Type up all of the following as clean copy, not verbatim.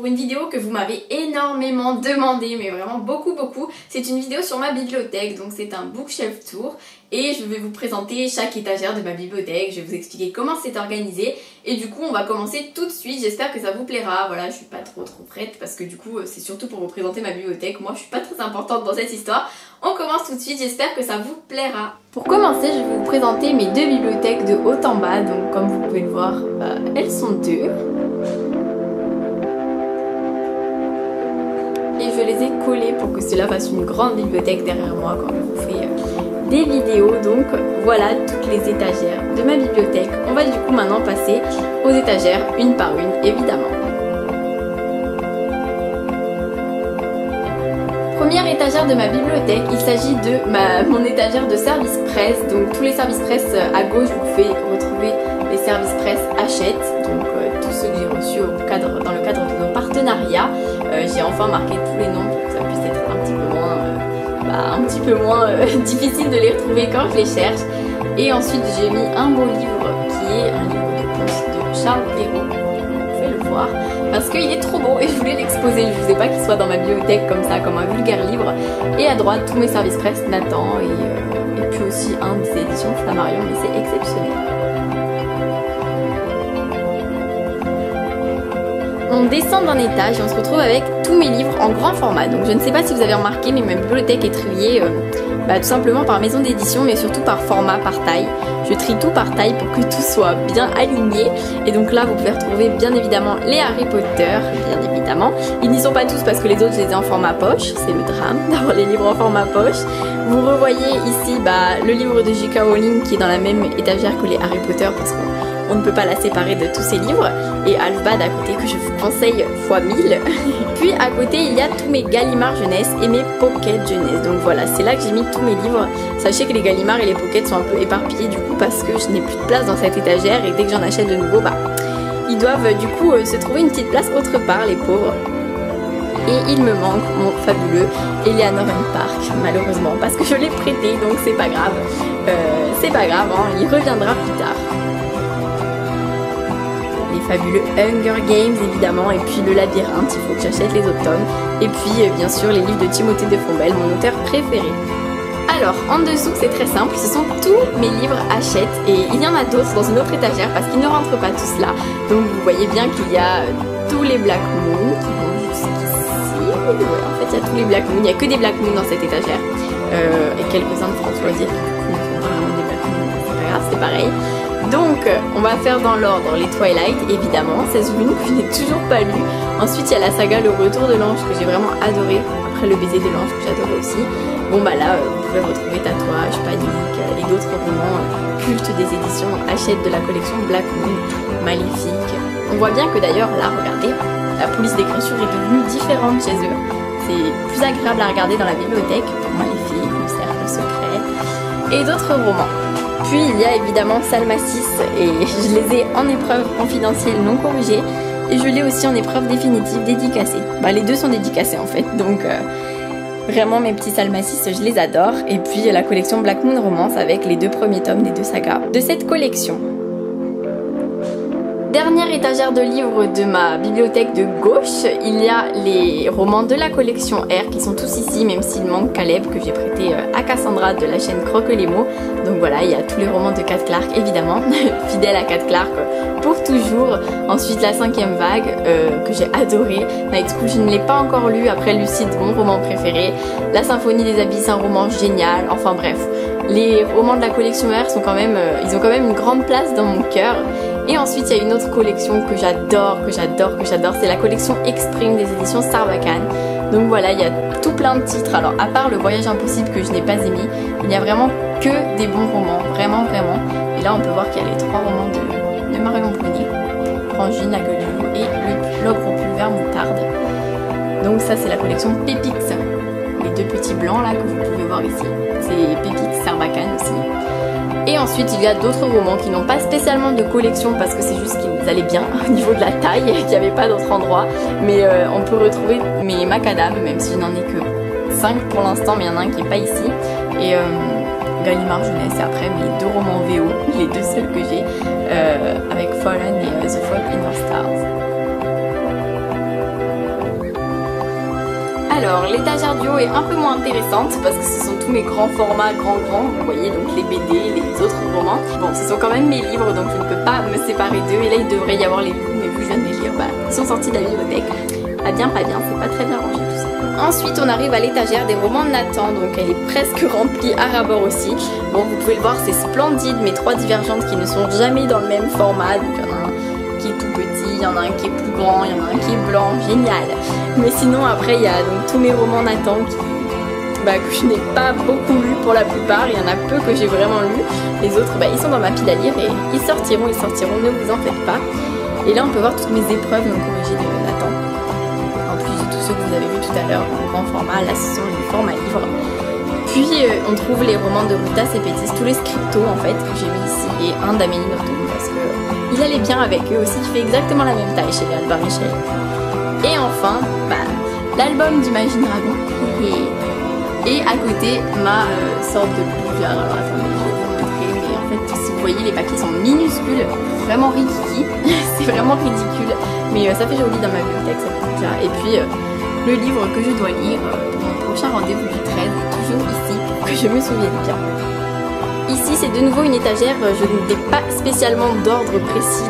pour une vidéo que vous m'avez énormément demandé, mais vraiment beaucoup. C'est une vidéo sur ma bibliothèque, donc c'est un bookshelf tour et je vais vous présenter chaque étagère de ma bibliothèque, je vais vous expliquer comment c'est organisé et du coup on va commencer tout de suite, j'espère que ça vous plaira. Voilà, je suis pas trop prête parce que du coup c'est surtout pour vous présenter ma bibliothèque, moi je suis pas très importante dans cette histoire. On commence tout de suite, j'espère que ça vous plaira. Pour commencer, je vais vous présenter mes deux bibliothèques de haut en bas, donc comme vous pouvez le voir, elles sont deux. Et je les ai collées pour que cela fasse une grande bibliothèque derrière moi quand je vous fais des vidéos. Donc voilà toutes les étagères de ma bibliothèque. On va du coup maintenant passer aux étagères une par une évidemment. Première étagère de ma bibliothèque, il s'agit de mon étagère de service presse. Donc tous les services presse à gauche, vous pouvez retrouver les services presse Hachette, donc tous ceux que j'ai reçus dans le cadre de nos partenariats. J'ai enfin marqué tous les noms pour que ça puisse être un petit peu moins difficile de les retrouver quand je les cherche. Et ensuite j'ai mis un beau livre qui est un livre de contes de Charles Perrault, vous pouvez le voir, parce qu'il est trop beau et je voulais l'exposer. Je ne voulais pas qu'il soit dans ma bibliothèque comme ça, comme un vulgaire livre. Et à droite tous mes services presse Nathan et puis aussi un des éditions Flammarion, mais c'est exceptionnel. On descend d'un étage et on se retrouve avec tous mes livres en grand format. Donc je ne sais pas si vous avez remarqué, mais ma bibliothèque est triée tout simplement par maison d'édition, mais surtout par format, par taille. Je trie tout par taille pour que tout soit bien aligné. Et donc là vous pouvez retrouver bien évidemment les Harry Potter, bien évidemment. Ils n'y sont pas tous parce que les autres je les ai en format poche, c'est le drame d'avoir les livres en format poche. Vous revoyez ici le livre de J.K. Rowling qui est dans la même étagère que les Harry Potter parce qu'on ne peut pas la séparer de tous ces livres. Et Alvbad à côté que je vous conseille x 1000. Puis à côté il y a tous mes Gallimard jeunesse et mes Pocket jeunesse. Donc voilà, c'est là que j'ai mis tous mes livres. Sachez que les Gallimard et les Pocket sont un peu éparpillés du coup parce que je n'ai plus de place dans cette étagère et dès que j'en achète de nouveau, ils doivent du coup se trouver une petite place autre part, les pauvres. Et il me manque mon fabuleux Eleanor Park, malheureusement, parce que je l'ai prêté, donc c'est pas grave. Il reviendra plus tard. Les fabuleux Hunger Games évidemment, et puis le labyrinthe, il faut que j'achète les autres tomes. Et puis bien sûr les livres de Timothée de Fombelle, mon auteur préféré. Alors en dessous c'est très simple, ce sont tous mes livres Hachette et il y en a d'autres dans une autre étagère parce qu'ils ne rentrent pas tous là. Donc vous voyez bien qu'il y a tous les Black Moon qui vont jusqu'ici. Ouais, en fait il y a tous les Black Moon, il n'y a que des Black Moon dans cette étagère et quelques-uns de Françoisier qui ne sont pas vraiment des Black Moon, c'est pas grave, c'est pareil. Donc on va faire dans l'ordre les Twilight évidemment, 16 lunes que je n'ai toujours pas lu. Ensuite il y a la saga Le Retour de l'Ange que j'ai vraiment adoré, après Le Baiser de l'Ange que j'adorais aussi. Bon là vous pouvez retrouver Tatouage, Panique et d'autres romans cultes des éditions Hachette de la collection Black Moon, Maléfique. On voit bien que d'ailleurs là regardez, la police d'écriture est devenue différente chez eux. C'est plus agréable à regarder dans la bibliothèque pour Maléfique, Le Cercle Secret et d'autres romans. Puis il y a évidemment Salma 6 et je les ai en épreuve confidentielle non corrigée et je l'ai aussi en épreuve définitive dédicacée. Les deux sont dédicacés en fait, donc vraiment mes petits Salma 6 je les adore. Et puis la collection Black Moon Romance avec les deux premiers tomes des deux sagas de cette collection. Dernière étagère de livres de ma bibliothèque de gauche, il y a les romans de la collection R qui sont tous ici, même s'il manque Caleb que j'ai prêté à Cassandra de la chaîne Croque les mots. Donc voilà, il y a tous les romans de Kat Clark évidemment, fidèle à Kat Clark pour toujours. Ensuite la 5e vague que j'ai adoré, Night School je ne l'ai pas encore lu, après Lucide mon roman préféré, La Symphonie des Abysses un roman génial, enfin bref. Les romans de la collection R sont ils ont quand même une grande place dans mon cœur. Et ensuite il y a une autre collection que j'adore, c'est la collection Exprime des éditions Sarbacane. Donc voilà, il y a tout plein de titres. Alors à part Le Voyage Impossible que je n'ai pas aimé, il n'y a vraiment que des bons romans, vraiment. Et là on peut voir qu'il y a les 3 romans de Marion Prunier, Frangine, La Gueule du Loup et L'Ogre au pulvère moutarde. Donc ça c'est la collection Pépix, les deux petits blancs là que vous pouvez voir ici, c'est Pépix Sarbacane aussi. Et ensuite il y a d'autres romans qui n'ont pas spécialement de collection parce que c'est juste qu'ils allaient bien au niveau de la taille et qu'il n'y avait pas d'autre endroit. Mais on peut retrouver mes Macadam, même si je n'en ai que 5 pour l'instant, mais il y en a un qui n'est pas ici. Et Gallimard jeunesse et après mes 2 romans VO, les 2 seuls que j'ai, avec Fallen et The Fault in Our Stars. Alors l'étagère du haut est un peu moins intéressante parce que ce sont tous mes grands formats, grands, vous voyez, donc les BD, les autres romans. Bon, ce sont quand même mes livres, donc je ne peux pas me séparer d'eux. Et là il devrait y avoir les loups, mais vu que je viens de les lire, bah, ils sont sortis de la bibliothèque. Pas bien, c'est pas très bien rangé tout ça. Ensuite on arrive à l'étagère des romans de Nathan, donc elle est presque remplie à ras-bord aussi. Bon, vous pouvez le voir, c'est splendide, mes 3 divergentes qui ne sont jamais dans le même format. Donc il y en a un qui est tout petit, il y en a un qui est plus grand, il y en a un qui est blanc, génial. Mais sinon après il y a donc tous mes romans Nathan que je n'ai pas beaucoup lu pour la plupart, il y en a peu que j'ai vraiment lu. Les autres ils sont dans ma pile à lire et ils sortiront, ne vous en faites pas. Et là on peut voir toutes mes épreuves donc corrigées de Nathan. En plus de tous ceux que vous avez vus tout à l'heure en grand format, là ce sont les formats livres. Puis on trouve les romans de Ruta Sepetys, tous les scriptos en fait que j'ai mis ici et un d'Amélie Nothomb parce que il allait bien avec eux aussi, qui fait exactement la même taille chez les Albin Michel. Et enfin, l'album d'Imagine Dragon et à côté ma sorte de bougeoir. Alors attendez, je vais vous montrer, mais en fait si vous voyez les papiers sont minuscules, vraiment rikiki, c'est vraiment ridicule, mais ça fait joli dans ma bibliothèque cette bougeoir. Et puis le livre que je dois lire pour mon prochain rendez-vous du 13 est toujours ici, pour que je me souvienne bien. Ici c'est de nouveau une étagère, je n'ai pas spécialement d'ordre précis,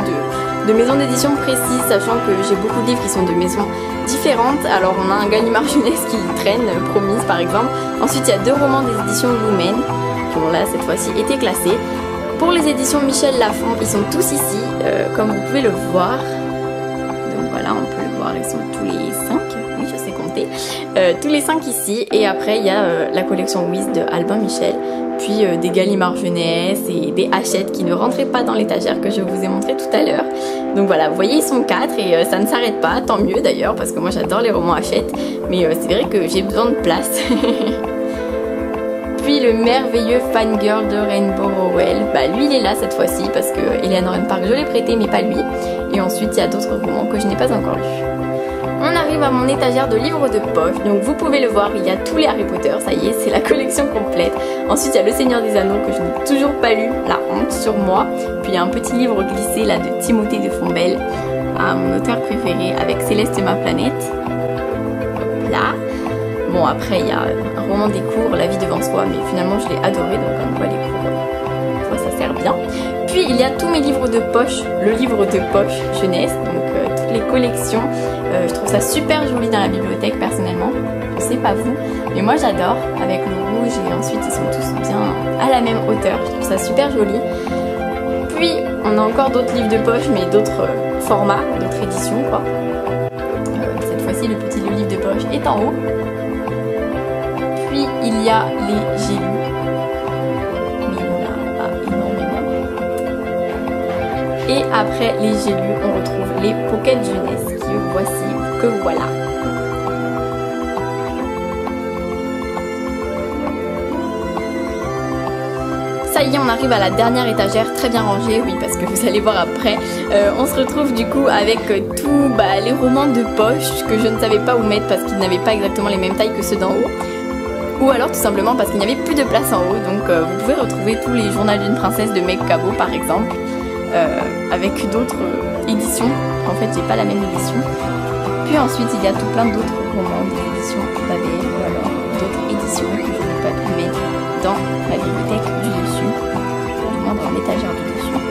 de maisons d'édition précises, sachant que j'ai beaucoup de livres qui sont de maisons différentes. Alors on a un Gallimard jeunesse qui traîne, Promise par exemple. Ensuite il y a 2 romans des éditions Lumen, qui ont là cette fois-ci été classés. Pour les éditions Michel Lafon, ils sont tous ici, comme vous pouvez le voir. Donc voilà, on peut le voir, ils sont tous les 5, oui je sais compter. Tous les 5 ici, et après il y a la collection Wiz de Albin Michel. Puis des Gallimard jeunesse et des Hachette qui ne rentraient pas dans l'étagère que je vous ai montré tout à l'heure. Donc voilà, vous voyez ils sont 4 et ça ne s'arrête pas, tant mieux d'ailleurs parce que moi j'adore les romans Hachette, mais c'est vrai que j'ai besoin de place. Puis le merveilleux Fangirl de Rainbow Rowell, lui il est là cette fois-ci parce que Eleanor Park je l'ai prêté mais pas lui. Et ensuite il y a d'autres romans que je n'ai pas encore lus. On arrive à mon étagère de livres de poche, donc vous pouvez le voir, il y a tous les Harry Potter, ça y est, c'est la collection complète. Ensuite il y a Le Seigneur des Anneaux que je n'ai toujours pas lu, la honte sur moi. Puis il y a un petit livre glissé là de Timothée de Fombelle, mon auteur préféré, avec Céleste ma planète. Hop là. Bon après il y a un roman des cours, La vie devant soi, mais finalement je l'ai adoré, donc comme quoi les cours, ça sert bien. Puis il y a tous mes livres de poche, le livre de poche jeunesse, donc toutes les collections. Je trouve ça super joli dans la bibliothèque personnellement, je sais pas vous, mais moi j'adore, avec le rouge et ensuite ils sont tous bien à la même hauteur, je trouve ça super joli. Puis on a encore d'autres livres de poche mais d'autres formats, d'autres éditions quoi. Cette fois-ci le petit livre de poche est en haut. Puis il y a les J'ai lu, mais il y en a pas énormément. Et après les J'ai lu on retrouve les Pocket jeunesse qui voici, que voilà. Ça y est, on arrive à la dernière étagère, très bien rangée, oui, parce que vous allez voir après. On se retrouve du coup avec tous les romans de poche que je ne savais pas où mettre parce qu'ils n'avaient pas exactement les mêmes tailles que ceux d'en haut. Ou alors tout simplement parce qu'il n'y avait plus de place en haut. Donc vous pouvez retrouver tous les journaux d'une princesse de Meg Cabot par exemple, avec d'autres éditions. En fait, j'ai pas la même édition. Puis ensuite, il y a tout plein d'autres romans des éditions Babel ou alors d'autres éditions que je n'ai pas pu mettre dans la bibliothèque du dessus, du moins dans l'étagère du dessus.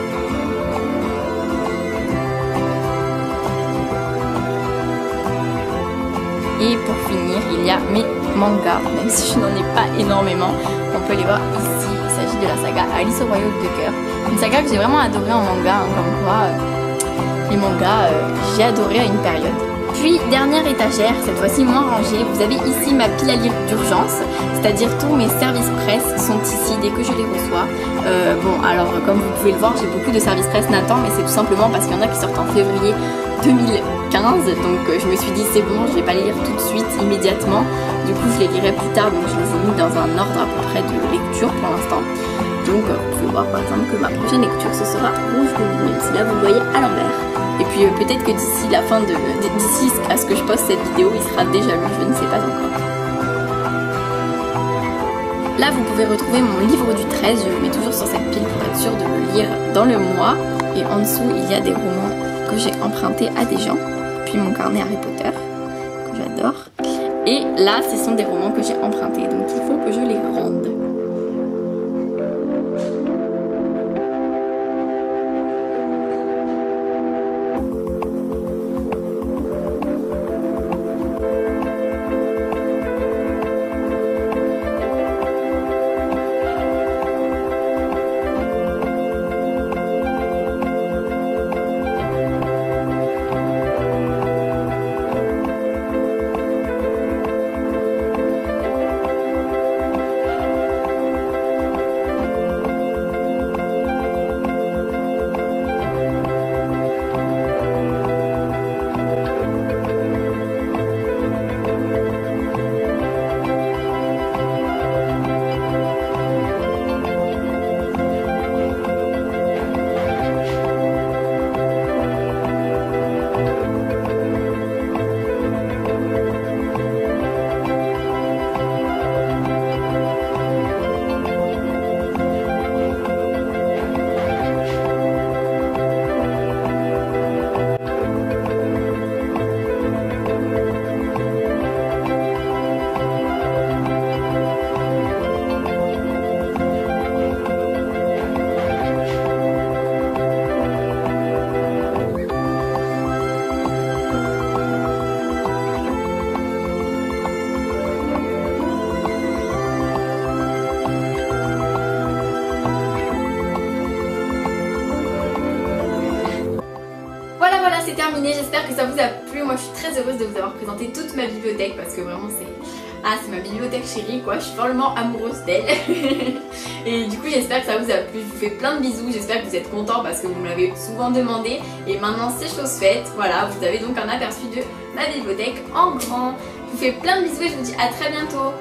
Et pour finir, il y a mes mangas, même si je n'en ai pas énormément. On peut les voir ici. Il s'agit de la saga Alice au Royaume de Cœur. Une saga que j'ai vraiment adorée en manga, comme quoi les mangas, j'ai adoré à une période. Puis dernière étagère, cette fois-ci moins rangée, vous avez ici ma pile à lire d'urgence, c'est-à-dire tous mes services presse sont ici dès que je les reçois. Bon alors comme vous pouvez le voir, j'ai beaucoup de services presse Nathan, mais c'est tout simplement parce qu'il y en a qui sortent en février 2015, donc je me suis dit c'est bon, je vais pas les lire tout de suite, immédiatement. Du coup je les lirai plus tard, donc je les ai mis dans un ordre à peu près de lecture pour l'instant. Donc vous pouvez voir par exemple que ma prochaine lecture ce sera Rouge de Lit, même si là vous le voyez à l'envers. Et puis peut-être que d'ici la fin d'ici à ce que je poste cette vidéo, il sera déjà lu, je ne sais pas encore. Là vous pouvez retrouver mon livre du 13, je le mets toujours sur cette pile pour être sûr de le lire dans le mois. Et en dessous il y a des romans que j'ai empruntés à des gens. Puis mon carnet Harry Potter, que j'adore. Et là, ce sont des romans que j'ai empruntés, donc il faut que je les rende. Voilà, c'est terminé, j'espère que ça vous a plu. Moi je suis très heureuse de vous avoir présenté toute ma bibliothèque parce que vraiment c'est ma bibliothèque chérie quoi, je suis follement amoureuse d'elle. Et du coup j'espère que ça vous a plu, je vous fais plein de bisous, j'espère que vous êtes contents parce que vous me l'avez souvent demandé. Et maintenant c'est chose faite, voilà, vous avez donc un aperçu de ma bibliothèque en grand. Je vous fais plein de bisous et je vous dis à très bientôt.